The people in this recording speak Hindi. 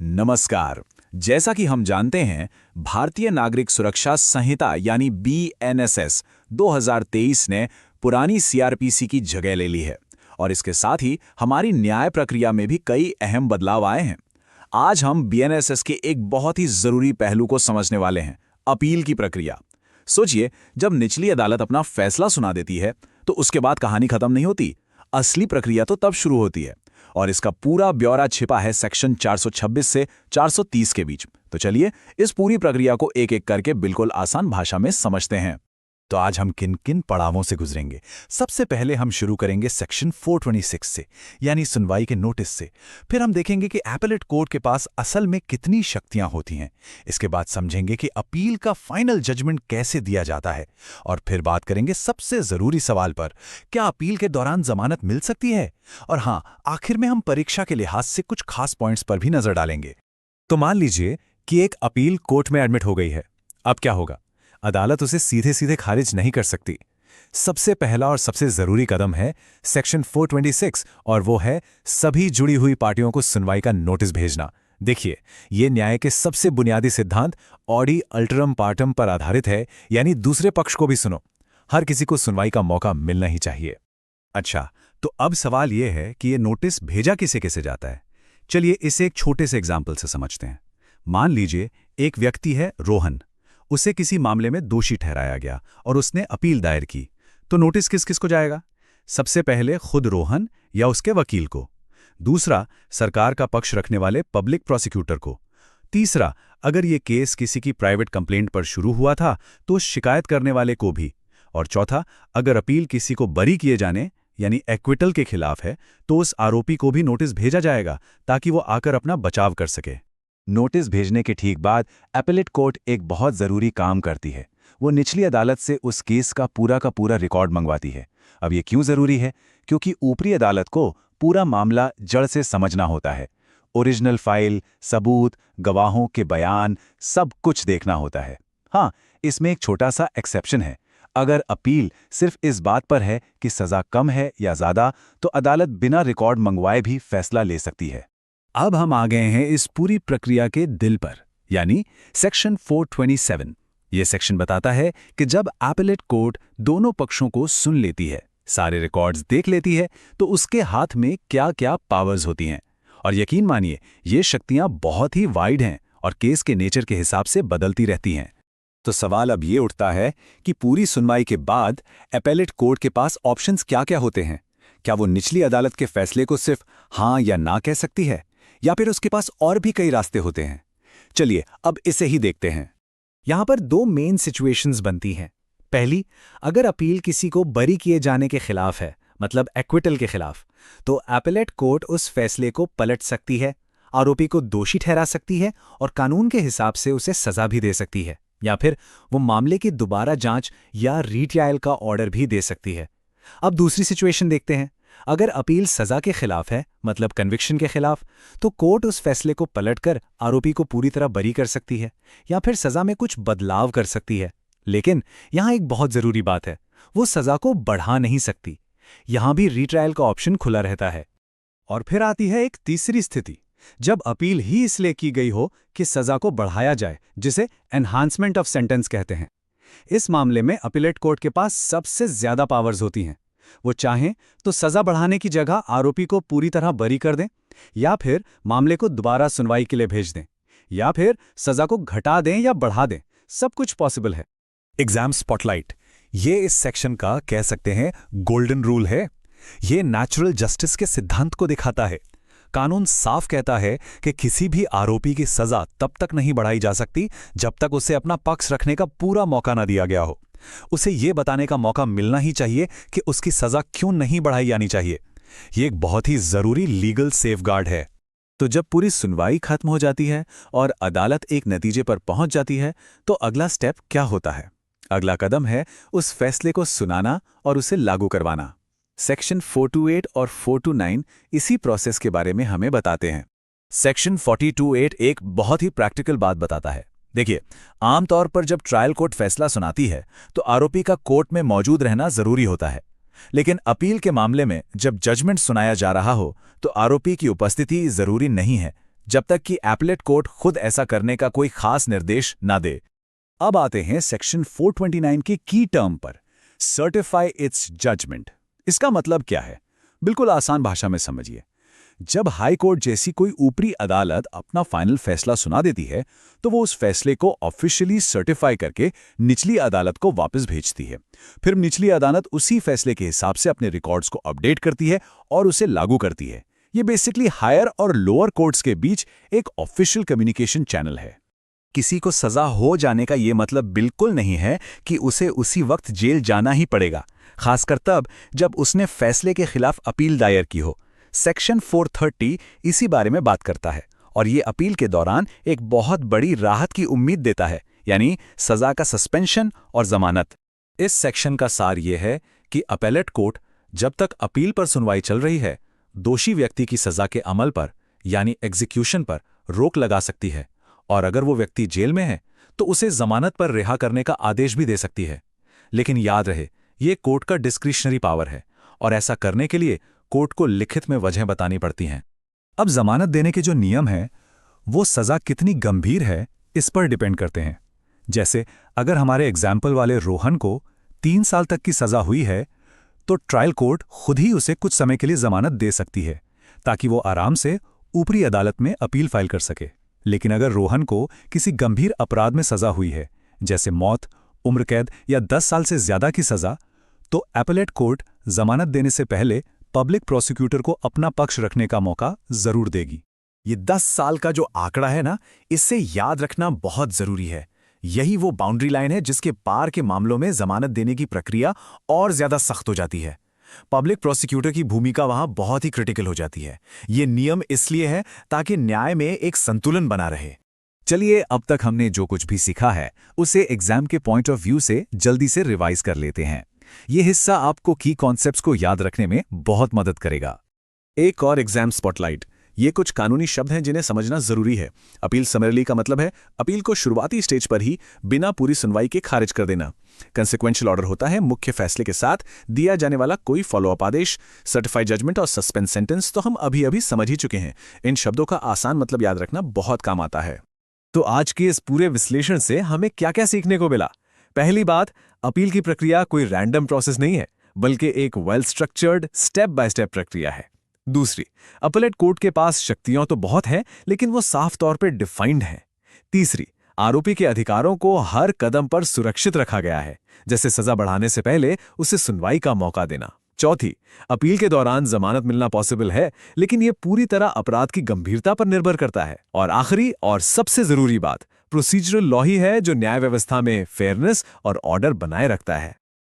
नमस्कार। जैसा कि हम जानते हैं, भारतीय नागरिक सुरक्षा संहिता यानी BNSS 2023 ने पुरानी CRPC की जगह ले ली है और इसके साथ ही हमारी न्याय प्रक्रिया में भी कई अहम बदलाव आए हैं। आज हम BNSS के एक बहुत ही जरूरी पहलू को समझने वाले हैं, अपील की प्रक्रिया। सोचिए, जब निचली अदालत अपना फैसला सुना देती है तो उसके बाद कहानी खत्म नहीं होती। असली प्रक्रिया तो तब शुरू होती है और इसका पूरा ब्यौरा छिपा है सेक्शन 426 से 430 के बीच। तो चलिए इस पूरी प्रक्रिया को एक एक करके बिल्कुल आसान भाषा में समझते हैं। तो आज हम किन किन पड़ावों से गुजरेंगे। सबसे पहले हम शुरू करेंगे सेक्शन 426 से, यानी सुनवाई के नोटिस से। फिर हम देखेंगे कि एपेलेट कोर्ट के पास असल में कितनी शक्तियां होती हैं। इसके बाद समझेंगे कि अपील का फाइनल जजमेंट कैसे दिया जाता है और फिर बात करेंगे सबसे जरूरी सवाल पर, क्या अपील के दौरान जमानत मिल सकती है। और हाँ, आखिर में हम परीक्षा के लिहाज से कुछ खास पॉइंट्स पर भी नजर डालेंगे। तो मान लीजिए कि एक अपील कोर्ट में एडमिट हो गई है। अब क्या होगा? अदालत उसे सीधे सीधे खारिज नहीं कर सकती। सबसे पहला और सबसे जरूरी कदम है सेक्शन 426 और वो है सभी जुड़ी हुई पार्टियों को सुनवाई का नोटिस भेजना। देखिए, ये न्याय के सबसे बुनियादी सिद्धांत ऑडी अल्टरम पार्टम पर आधारित है, यानी दूसरे पक्ष को भी सुनो। हर किसी को सुनवाई का मौका मिलना ही चाहिए। अच्छा, तो अब सवाल यह है कि ये नोटिस भेजा किसे किसे जाता है। चलिए इसे एक छोटे से एग्जाम्पल से समझते हैं। मान लीजिए एक व्यक्ति है रोहन, उसे किसी मामले में दोषी ठहराया गया और उसने अपील दायर की। तो नोटिस किस किस को जाएगा? सबसे पहले खुद रोहन या उसके वकील को। दूसरा, सरकार का पक्ष रखने वाले पब्लिक प्रोसिक्यूटर को। तीसरा, अगर ये केस किसी की प्राइवेट कंप्लेंट पर शुरू हुआ था तो शिकायत करने वाले को भी। और चौथा, अगर अपील किसी को बरी किए जाने यानी एक्विटल के खिलाफ है तो उस आरोपी को भी नोटिस भेजा जाएगा ताकि वो आकर अपना बचाव कर सके। नोटिस भेजने के ठीक बाद एपेलेट कोर्ट एक बहुत ज़रूरी काम करती है। वो निचली अदालत से उस केस का पूरा रिकॉर्ड मंगवाती है। अब ये क्यों ज़रूरी है? क्योंकि ऊपरी अदालत को पूरा मामला जड़ से समझना होता है। ओरिजिनल फाइल, सबूत, गवाहों के बयान, सब कुछ देखना होता है। हाँ, इसमें एक छोटा सा एक्सेप्शन है। अगर अपील सिर्फ इस बात पर है कि सज़ा कम है या ज़्यादा, तो अदालत बिना रिकॉर्ड मंगवाए भी फैसला ले सकती है। अब हम आ गए हैं इस पूरी प्रक्रिया के दिल पर, यानी सेक्शन 427। ये सेक्शन बताता है कि जब एपेलेट कोर्ट दोनों पक्षों को सुन लेती है, सारे रिकॉर्ड्स देख लेती है, तो उसके हाथ में क्या क्या पावर्स होती हैं। और यकीन मानिए, ये शक्तियां बहुत ही वाइड हैं और केस के नेचर के हिसाब से बदलती रहती हैं। तो सवाल अब ये उठता है कि पूरी सुनवाई के बाद एपेलेट कोर्ट के पास ऑप्शंस क्या-क्या होते हैं। क्या वो निचली अदालत के फैसले को सिर्फ हाँ या ना कह सकती है, या फिर उसके पास और भी कई रास्ते होते हैं? चलिए अब इसे ही देखते हैं। यहां पर दो मेन सिचुएशंस बनती हैं। पहली, अगर अपील किसी को बरी किए जाने के खिलाफ है, मतलब एक्विटल के खिलाफ, तो एपेलेट कोर्ट उस फैसले को पलट सकती है, आरोपी को दोषी ठहरा सकती है और कानून के हिसाब से उसे सजा भी दे सकती है, या फिर वो मामले की दोबारा जांच या रीट्रायल का ऑर्डर भी दे सकती है। अब दूसरी सिचुएशन देखते हैं। अगर अपील सजा के खिलाफ है, मतलब कन्विक्शन के खिलाफ, तो कोर्ट उस फैसले को पलटकर आरोपी को पूरी तरह बरी कर सकती है या फिर सजा में कुछ बदलाव कर सकती है। लेकिन यहां एक बहुत जरूरी बात है, वो सजा को बढ़ा नहीं सकती। यहां भी रीट्रायल का ऑप्शन खुला रहता है। और फिर आती है एक तीसरी स्थिति, जब अपील ही इसलिए की गई हो कि सजा को बढ़ाया जाए, जिसे एनहांसमेंट ऑफ सेंटेंस कहते हैं। इस मामले में अपीलेट कोर्ट के पास सबसे ज्यादा पावर्स होती हैं। वो चाहें तो सजा बढ़ाने की जगह आरोपी को पूरी तरह बरी कर दें, या फिर मामले को दोबारा सुनवाई के लिए भेज दें, या फिर सजा को घटा दें या बढ़ा दें। सब कुछ पॉसिबल है। एग्जाम स्पॉटलाइट, ये इस सेक्शन का कह सकते हैं गोल्डन रूल है। ये नेचुरल जस्टिस के सिद्धांत को दिखाता है। कानून साफ कहता है कि किसी भी आरोपी की सजा तब तक नहीं बढ़ाई जा सकती जब तक उसे अपना पक्ष रखने का पूरा मौका न दिया गया हो। उसे यह बताने का मौका मिलना ही चाहिए कि उसकी सजा क्यों नहीं बढ़ाई जानी चाहिए। यह एक बहुत ही जरूरी लीगल सेफगार्ड है। तो जब पूरी सुनवाई खत्म हो जाती है और अदालत एक नतीजे पर पहुंच जाती है, तो अगला स्टेप क्या होता है? अगला कदम है उस फैसले को सुनाना और उसे लागू करवाना। सेक्शन 428 और 429 इसी प्रोसेस के बारे में हमें बताते हैं। सेक्शन 428 एक बहुत ही प्रैक्टिकल बात बताता है। देखिए, आमतौर पर जब ट्रायल कोर्ट फैसला सुनाती है तो आरोपी का कोर्ट में मौजूद रहना जरूरी होता है। लेकिन अपील के मामले में जब जजमेंट सुनाया जा रहा हो तो आरोपी की उपस्थिति जरूरी नहीं है, जब तक कि एपेलेट कोर्ट खुद ऐसा करने का कोई खास निर्देश ना दे। अब आते हैं सेक्शन 429 के की टर्म पर, सर्टिफाई इट्स जजमेंट। इसका मतलब क्या है? बिल्कुल आसान भाषा में समझिए। जब हाई कोर्ट जैसी कोई ऊपरी अदालत अपना फाइनल फैसला सुना देती है, तो वो उस फैसले को ऑफिशियली सर्टिफाई करके निचली अदालत को वापस भेजती है। फिर निचली अदालत उसी फैसले के हिसाब से अपने रिकॉर्ड्स को अपडेट करती है और उसे लागू करती है। ये बेसिकली हायर और लोअर कोर्ट्स के बीच एक ऑफिशियल कम्युनिकेशन चैनल है। किसी को सजा हो जाने का ये मतलब बिल्कुल नहीं है कि उसे उसी वक्त जेल जाना ही पड़ेगा, खासकर तब जब उसने फैसले के खिलाफ अपील दायर की हो। सेक्शन 430 इसी बारे में बात करता है और ये अपील के दौरान एक बहुत बड़ी राहत की उम्मीद देता है, यानी सजा का सस्पेंशन और जमानत। इस सेक्शन का सार ये है कि अपेलेट कोर्ट जब तक अपील पर सुनवाई चल रही है, दोषी व्यक्ति की सजा के अमल पर यानी एग्जीक्यूशन पर रोक लगा सकती है, और अगर वो व्यक्ति जेल में है तो उसे जमानत पर रिहा करने का आदेश भी दे सकती है। लेकिन याद रहे, ये कोर्ट का डिस्क्रिशनरी पावर है और ऐसा करने के लिए कोर्ट को लिखित में वजह बतानी पड़ती हैं। अब जमानत देने के जो नियम हैं, वो सजा कितनी गंभीर है इस पर डिपेंड करते हैं। जैसे अगर हमारे एग्जाम्पल वाले रोहन को 3 साल तक की सजा हुई है, तो ट्रायल कोर्ट खुद ही उसे कुछ समय के लिए जमानत दे सकती है ताकि वो आराम से ऊपरी अदालत में अपील फाइल कर सके। लेकिन अगर रोहन को किसी गंभीर अपराध में सजा हुई है, जैसे मौत, उम्र कैद या 10 साल से ज्यादा की सजा, तो एपेलेट कोर्ट जमानत देने से पहले पब्लिक प्रोसिक्यूटर को अपना पक्ष रखने का मौका जरूर देगी। ये 10 साल का जो आंकड़ा है ना, इससे याद रखना बहुत जरूरी है। यही वो बाउंड्री लाइन है जिसके पार के मामलों में जमानत देने की प्रक्रिया और ज्यादा सख्त हो जाती है। पब्लिक प्रोसिक्यूटर की भूमिका वहां बहुत ही क्रिटिकल हो जाती है। ये नियम इसलिए है ताकि न्याय में एक संतुलन बना रहे। चलिए, अब तक हमने जो कुछ भी सीखा है उसे एग्जाम के पॉइंट ऑफ व्यू से जल्दी से रिवाइज कर लेते हैं। ये हिस्सा आपको की कॉन्सेप्ट्स को याद रखने में बहुत मदद करेगा। एक और एग्जाम स्पॉटलाइट। ये कुछ कानूनी शब्द हैं जिन्हें समझना जरूरी है। अपील समरली का मतलब है अपील को शुरुआती स्टेज पर ही बिना पूरी सुनवाई के खारिज कर देना। कंसिक्वेंशियल ऑर्डर होता है मुख्य फैसले के साथ दिया जाने वाला कोई फॉलोअप आदेश। सर्टिफाइड जजमेंट और सस्पेंस सेंटेंस तो हम अभी समझ ही चुके हैं। इन शब्दों का आसान मतलब याद रखना बहुत काम आता है। तो आज के इस पूरे विश्लेषण से हमें क्या क्या सीखने को मिला? पहली बात, अपील की प्रक्रिया कोई रैंडम प्रोसेस नहीं है, बल्कि एक well structured step by step प्रक्रिया है। दूसरी, अपीलेट कोर्ट के पास शक्तियां तो बहुत हैं, लेकिन वो साफ तौर पर डिफाइंड हैं। तीसरी, आरोपी के अधिकारों को हर कदम पर सुरक्षित रखा गया है, जैसे सजा बढ़ाने से पहले उसे सुनवाई का मौका देना। चौथी, अपील के दौरान जमानत मिलना पॉसिबल है, लेकिन यह पूरी तरह अपराध की गंभीरता पर निर्भर करता है। और आखिरी और सबसे जरूरी बात, प्रोसीजरल लॉ ही है जो न्याय व्यवस्था में फेयरनेस और ऑर्डर बनाए रखता है।